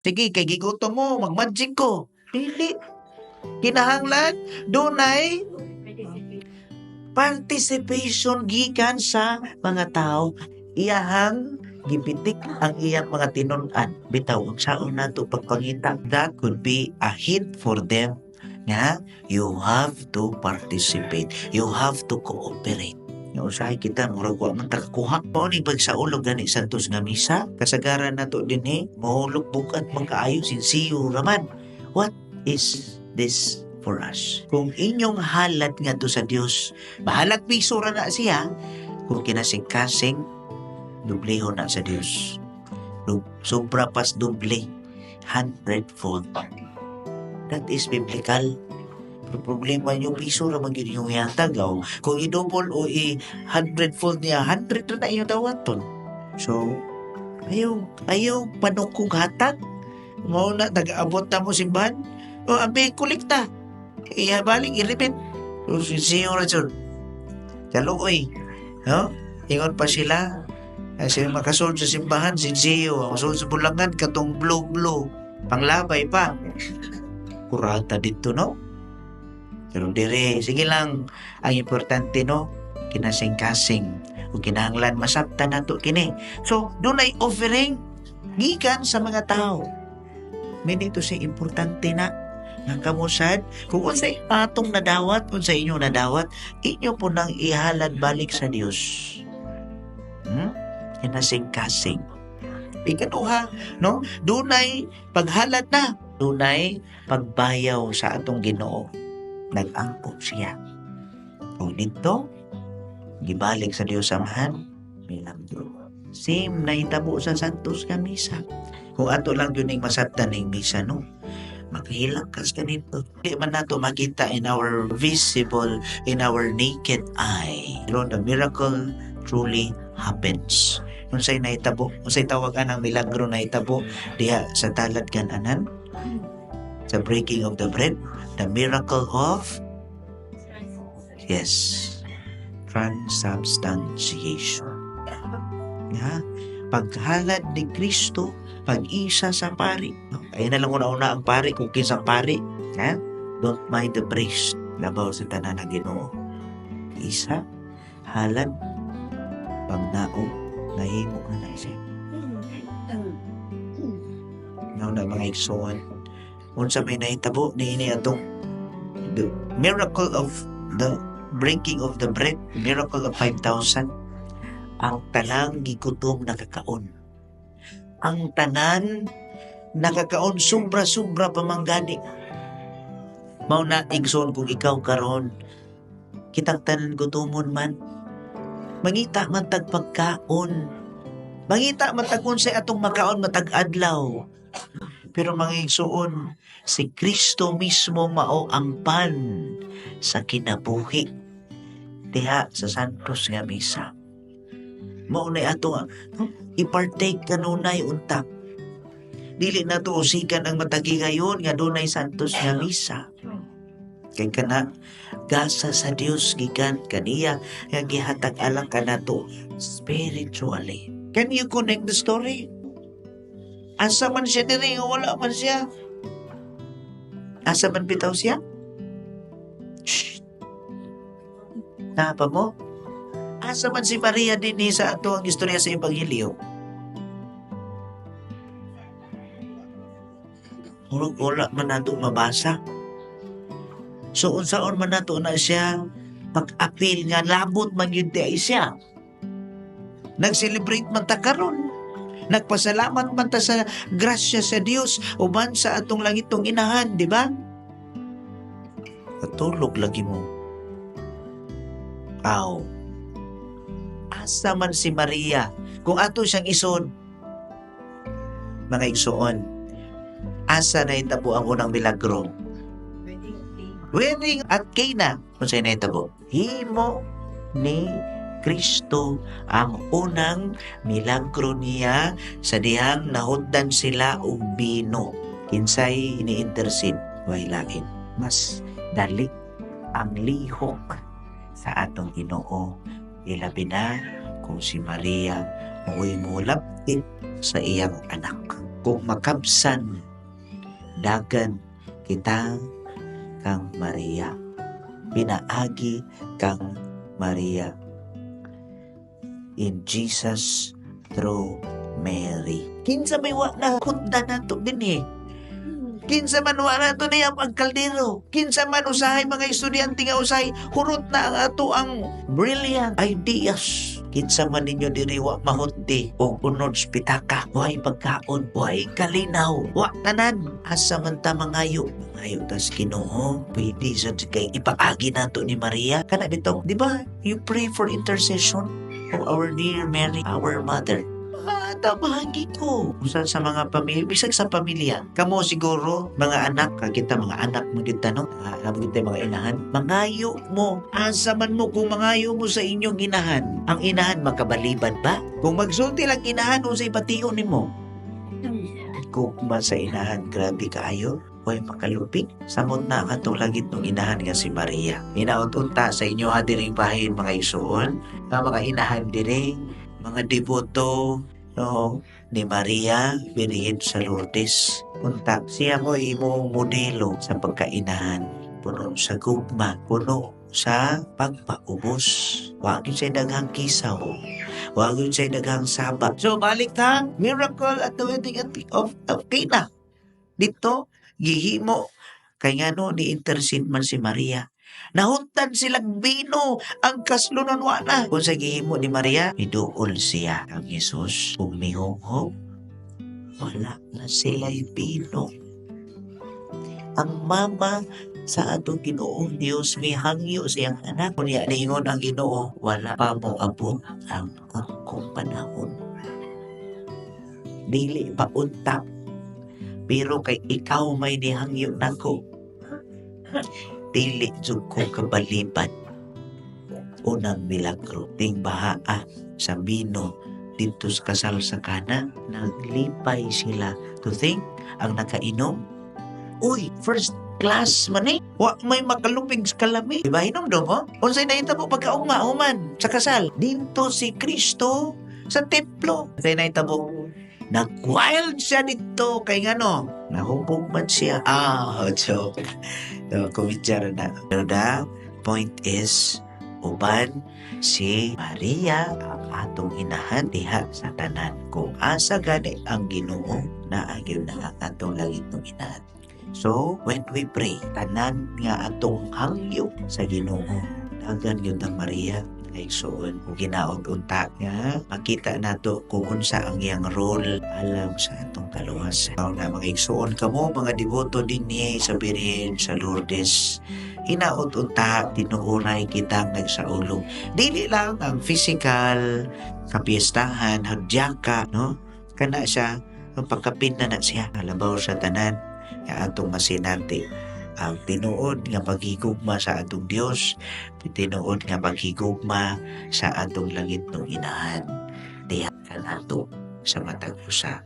Sige, kay gigutom mo, mag-magic ko. Dili. Kinahanglan, dunay participation gikan sa mga tao. Iyahang gipitik ang iyang mga tinun-an. Bitaw, ang saon nato pagpangita, that could be a hint for them nga you have to participate. You have to cooperate. Nga usahay kita, murag wa man takakuha. Mao ni pagsaulog gani santos nga misa, kasagaran nato dinhi, mahulog bukat magkaayo sinsiyo raman. What is this for us? Kung inyong halat nga to sa Dios, bahalag piso ra na siya. Kung kinasing-kasing, dubleho na sa Dios. Sobra pas duble, 100-fold. That is biblical. Pero problema nyo, piso raman yun yung yatag. Kung i-double o i-100-fold niya, 100 na yung dawaton. So, ayaw panukong hatag. Mao na, nag-aabot na mo simbahan. O, ambil kolekta. Balik, i-repeat. So, siyo rason. Kaluoy. No? Ingon pa sila. Kasi makasold sa simbahan, sinsiyo. Makasold sa bulangan, katong blue. Panglabay pa. Kurata dito, no? Pero dire, sige lang. Ang importante, no? Kinasing-kasing. O kinahanglan masabtan nato kini. So, doon ay offering gikan sa mga tao. May dito siya importante na ng kamusad. Kung unsay atong nadawat, kung sa inyo nadawat, inyo po nang ihalad balik sa Dios. Kinasing-kasing. Ikaduha, no? Dunay paghalad na. Dunay pagbayaw sa atong Ginoo. Nag-angkop siya. O dito, gibalik sa Dios Amahan, milagro. Same na itabo sa Santos nga Misa. Kung ato lang yun yung masabtan ng Misa, no? Maghilakas ka nito. Hindi man nato makita in our visible, in our naked eye. Pero the miracle truly happens. Kung sa'y naitabo, kung sa'y tawagan ng milagro na itabo, diha sa talad kananan, sa breaking of the bread, the miracle of, yes, transubstantiation. Paghalad ni Kristo, pag-isa sa pari. Kaya na lang una-una ang pari, kung kinsang pari. Don't mind the priest. Labaw sa tanan na Ginoo. Isa, halad, pagnaog, nahimo ka na siya. Na mga igsoon. Unsa may nahitabo ni ini atong the miracle of the breaking of the bread, miracle of 5,000. Ang tanang gigutom nakakaon. Ang tanan nakakaon sobra-sobra pamanggani. Mao na igsoon kung ikaw karon kitang tanan gutomon man. Mangita man tag pagkaon. Mangita man tag unsay atong makaon matag adlaw. Pero mga igsoon, si Kristo mismo mao ang pan sa kinabuhi diha sa Santos nga Misa. Mao na ato i-partake kanunay unta. Dili na to usikan ang matagigayon nga dunay Santos nga Misa. Kay kana gasa sa Dios gikan kaniya nga gihatag alang kanato spiritually. Can you connect the story? Asa man siya diri nga wala man siya? Asa man bitaw siya? Shh. Napa mo? Asa man si Maria din sa ato ang istorya sa Ebanghelyo? Wala man nato mabasa. So unsaon man nato na siya pag-apil nga labot man yun di siya. Nag-celebrate man ta karon. Nagpasalamat man ta sa grasya sa Dios uban sa atong langitong inahan, di ba? Patulog lagi mo. Asa man si Maria kung ato siyang ison. Mga igsoon, asa na itabo ang unang milagro? Wedding at Cana. Kung sa'yo na itabo? Himo ni Kristo ang unang milagro niya sa dihang nahutdan sila og bino. Kinsay ini-intercede, way lain. Mas dali ang lihok sa atong Ginoo. Ilabi na kung si Maria mo'y mulapit sa iyang anak. kung makabsan dagan kita kang Maria, pinaagi kang Maria in Jesus through Mary. Kinsa may wa na kunda nato din eh. Kinsa man wa nato niya ang kaldero. Kinsa man usahay mga estudyante nga usahay hurot na ang ato ang brilliant ideas. Kinsa man ninyo diri wa mahunti o unod pitaka, way pagkaon, way kalinaw, wa tanan asa man ta mangayo. Mangayo tas Ginoo, pwede sa kay ipaagi nato ni Maria. Kana bitong, di ba? You pray for intercession of our dear Mary, our mother. Bahagi ko. Usan sa mga pamilya, bisag sa pamilya. Kamo siguro, mga anak, kita mga anak mo kita, no? Kita mga inahan. Mangayo mo. Asa man mo kung mangayo mo sa inyong inahan. Ang inahan makabaliban ba? Kung magsulti lang inahan o sa ipatiyon ni mo. Kung sa inahan, grabe kaayo. Huwag makalupig. Samot na katulad itong inahan nga si Maria. Inauntunta sa inyo hadiring bahin mga isuon. Mga inahan dire, mga deboto, no, ni Maria, Birhen sa Lourdes. Unta, siya mo imong modelo sa pagkainahan. Puno sa gugma, puno sa pagpaubos. Huwag yun siya daghang kisaw. Huwag yun siya daghang saba. So, balik ta, miracle at the wedding of Cana. Dito, gihimo. Kaya nga no, ni-intercede man si Maria. Nahuntan silang bino ang kaslunan na. Kung sa gihimo ni Maria, iduol siya ang Jesus. Umihong wala na sila'y bino. Ang mama sa atong Ginoong Diyos may hangyo siyang anak. Kunya niingon ang Ginoo, wala pa mo abot ang akong panahon. Dili pa unta. Pero kay ikaw may nihangyo nako. Dili jud ko kabaliban. Unang milagro, ting bahaa sa bino dito sa kasal sa Cana, naglipay sila to think ang nakainom. Uy, first class man eh. Wa may makalupig sa kalami. Diba hinom mo? Unsay nahitabo pagkauma-uman sa kasal. Dito si Kristo sa templo. Unsay nahitabo? Nag-wild siya dito kay ngano. Nahubog man siya. Joke. Kumitsyara na. Pero the point is, uban si Maria ang atong inahan diha sa tanan. Kung asa gani ang Ginoo na agyon na ang atong langit ng inahan. So, when we pray, tanan nga atong hangyo sa Ginoo. Dagan yun ang Maria ay suon kung ginaon-unta nga makita nato kung unsa ang iyang role alam sa atong kaluwasan. Na mga igsuon kamo mga deboto din ni sa Birhen sa Lourdes, hinaot-unta tinuuray kita nagsaulog. Dili lang ang physical kapiestahan hadyaka, no, kana siya ang pagkapin na siya alabaw sa tanan nga atong masinanti. Ang tinuod nga paghigugma sa atong Dios, tinuod nga paghigugma sa atong langit ng inahan. Diha ka nato sa matag usa.